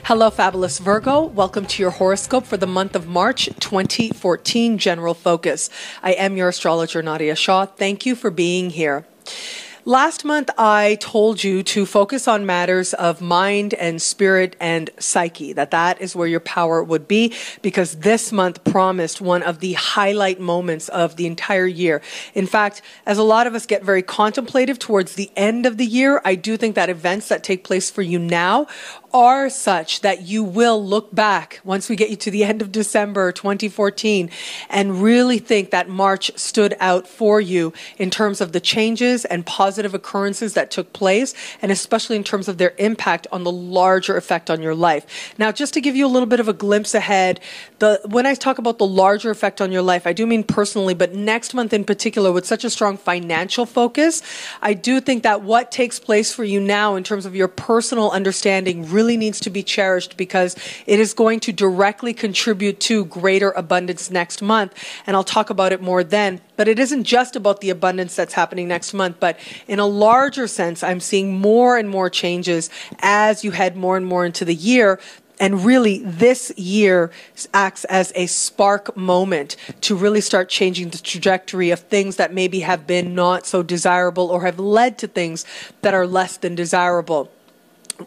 Hello, fabulous Virgo. Welcome to your horoscope for the month of March 2014, General Focus. I am your astrologer, Nadiya Shah. Thank you for being here. Last month, I told you to focus on matters of mind and spirit and psyche, that is where your power would be, because this month promised one of the highlight moments of the entire year. In fact, as a lot of us get very contemplative towards the end of the year, I do think that events that take place for you now are such that you will look back once we get you to the end of December 2014 and really think that March stood out for you in terms of the changes and positive occurrences that took place, and especially in terms of their impact on the larger effect on your life. Now, just to give you a little bit of a glimpse ahead, when I talk about the larger effect on your life, I do mean personally, but next month in particular, with such a strong financial focus, I do think that what takes place for you now in terms of your personal understanding really needs to be cherished, because it is going to directly contribute to greater abundance next month. And I'll talk about it more then. But it isn't just about the abundance that's happening next month, but in a larger sense, I'm seeing more and more changes as you head more and more into the year. And really, this year acts as a spark moment to really start changing the trajectory of things that maybe have been not so desirable or have led to things that are less than desirable.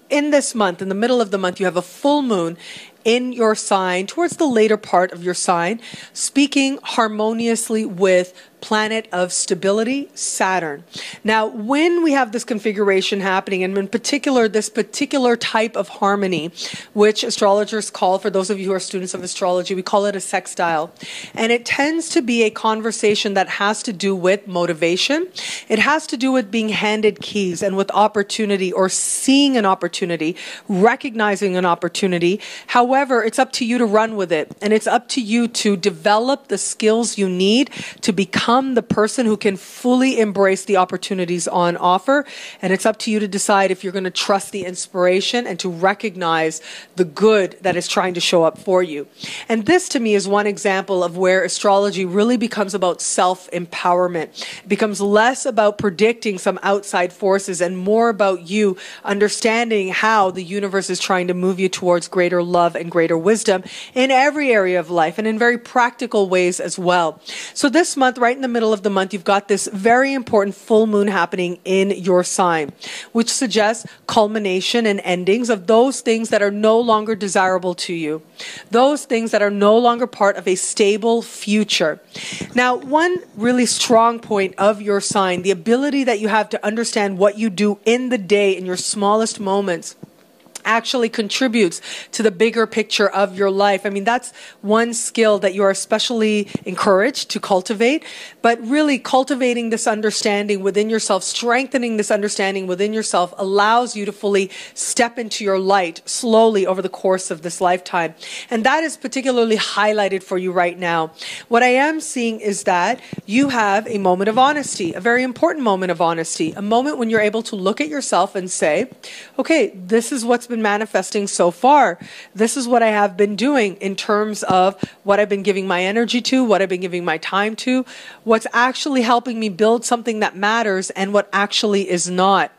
In this month, in the middle of the month, you have a full moon in your sign, towards the later part of your sign, speaking harmoniously with planet of stability, Saturn. Now, when we have this configuration happening, and in particular, this particular type of harmony, which astrologers call, for those of you who are students of astrology, we call it a sextile. And it tends to be a conversation that has to do with motivation. It has to do with being handed keys and with opportunity, or seeing an opportunity, recognizing an opportunity. However, it's up to you to run with it. And it's up to you to develop the skills you need to become the person who can fully embrace the opportunities on offer. And it's up to you to decide if you're going to trust the inspiration and to recognize the good that is trying to show up for you. And this, to me, is one example of where astrology really becomes about self-empowerment. It becomes less about predicting some outside forces and more about you understanding how the universe is trying to move you towards greater love and greater wisdom in every area of life, and in very practical ways as well. So this month, right in the middle of the month, you've got this very important full moon happening in your sign, which suggests culmination and endings of those things that are no longer desirable to you, those things that are no longer part of a stable future. Now, one really strong point of your sign, the ability that you have to understand what you do in the day in your smallest moments, actually contributes to the bigger picture of your life. I mean, that's one skill that you are especially encouraged to cultivate, but really cultivating this understanding within yourself, strengthening this understanding within yourself, allows you to fully step into your light slowly over the course of this lifetime. And that is particularly highlighted for you right now. What I am seeing is that you have a moment of honesty, a very important moment of honesty, a moment when you're able to look at yourself and say, okay, this is what's been manifesting so far. This is what I have been doing in terms of what I've been giving my energy to, what I've been giving my time to, what's actually helping me build something that matters, and what actually is not.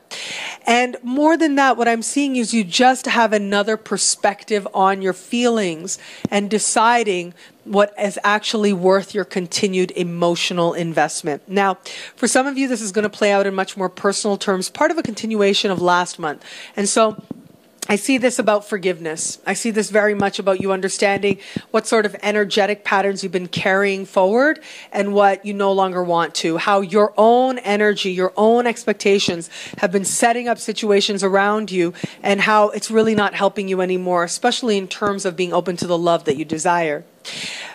And more than that, what I'm seeing is you just have another perspective on your feelings and deciding what is actually worth your continued emotional investment. Now, for some of you, this is going to play out in much more personal terms, part of a continuation of last month. And so I see this about forgiveness. I see this very much about you understanding what sort of energetic patterns you've been carrying forward and what you no longer want to. How your own energy, your own expectations have been setting up situations around you, and how it's really not helping you anymore, especially in terms of being open to the love that you desire.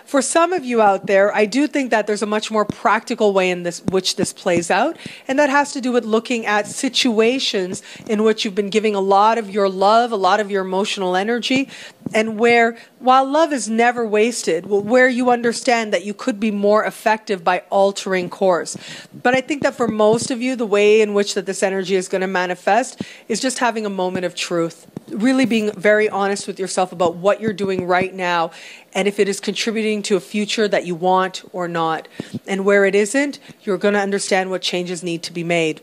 For some of you out there, I do think that there's a much more practical way in which this plays out, and that has to do with looking at situations in which you've been giving a lot of your love, a lot of your emotional energy, and where, while love is never wasted, where you understand that you could be more effective by altering course. But I think that for most of you, the way in which that this energy is going to manifest is just having a moment of truth, really being very honest with yourself about what you're doing right now, and if it is contributing to a future that you want or not. And where it isn't, you're going to understand what changes need to be made.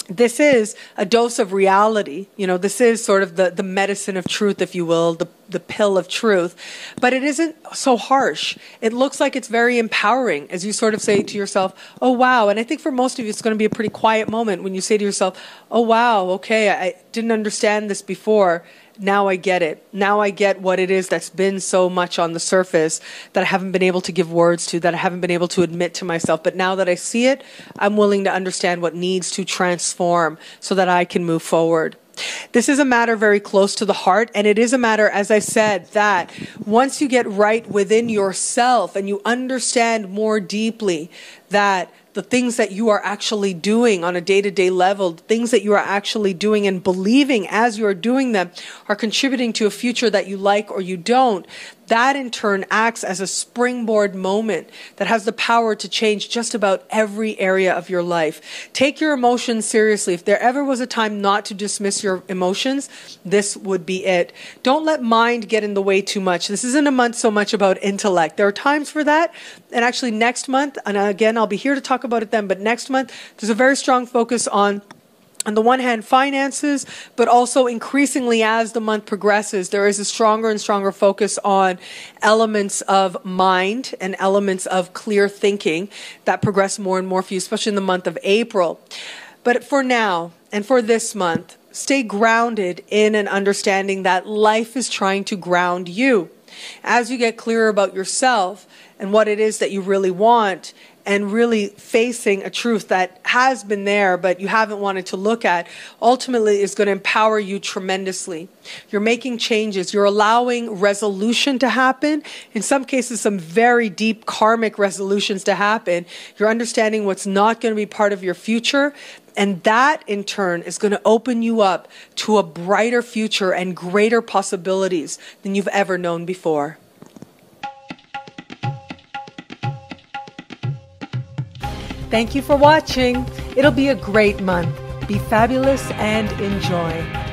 this is a dose of reality. This is sort of the medicine of truth, if you will, the pill of truth. But it isn't so harsh. It looks like it's very empowering as you sort of say to yourself, oh, wow. And I think for most of you, it's going to be a pretty quiet moment when you say to yourself, oh, wow, okay, I didn't understand this before. Now I get it. Now I get what it is that's been so much on the surface that I haven't been able to give words to, that I haven't been able to admit to myself. But now that I see it, I'm willing to understand what needs to transform so that I can move forward. This is a matter very close to the heart, and it is a matter, as I said, that once you get right within yourself and you understand more deeply that the things that you are actually doing on a day-to-day level, things that you are actually doing and believing as you are doing them are contributing to a future that you like or you don't, that in turn acts as a springboard moment that has the power to change just about every area of your life. Take your emotions seriously. If there ever was a time not to dismiss your emotions, this would be it. Don't let mind get in the way too much. This isn't a month so much about intellect. There are times for that. And actually next month, and again, I'll be here to talk about it then, but next month, there's a very strong focus on the one hand, finances, but also increasingly as the month progresses, there is a stronger and stronger focus on elements of mind and elements of clear thinking that progress more and more for you, especially in the month of April. But for now, and for this month, stay grounded in an understanding that life is trying to ground you. As you get clearer about yourself and what it is that you really want, and really facing a truth that has been there but you haven't wanted to look at, ultimately is going to empower you tremendously. You're making changes. You're allowing resolution to happen. In some cases, some very deep karmic resolutions to happen. You're understanding what's not going to be part of your future. And that, in turn, is going to open you up to a brighter future and greater possibilities than you've ever known before. Thank you for watching. It'll be a great month. Be fabulous and enjoy.